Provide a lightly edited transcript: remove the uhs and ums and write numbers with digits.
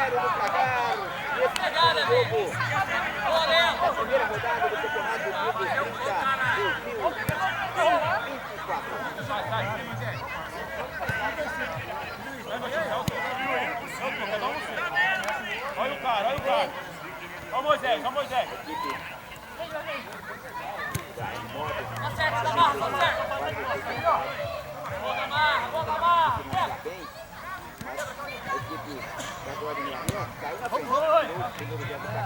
0 no placar. Nesse jogo, a primeira rodada do campeonato 2030-2024. Olha o cara, olha o cara. Olha o Moisés, olha o Moisés. Acerta, amarra, acerta. Boa, amarra, boa, amarra. Mas a equipe da Glória Milanês caiu na frente. O segundo tempo da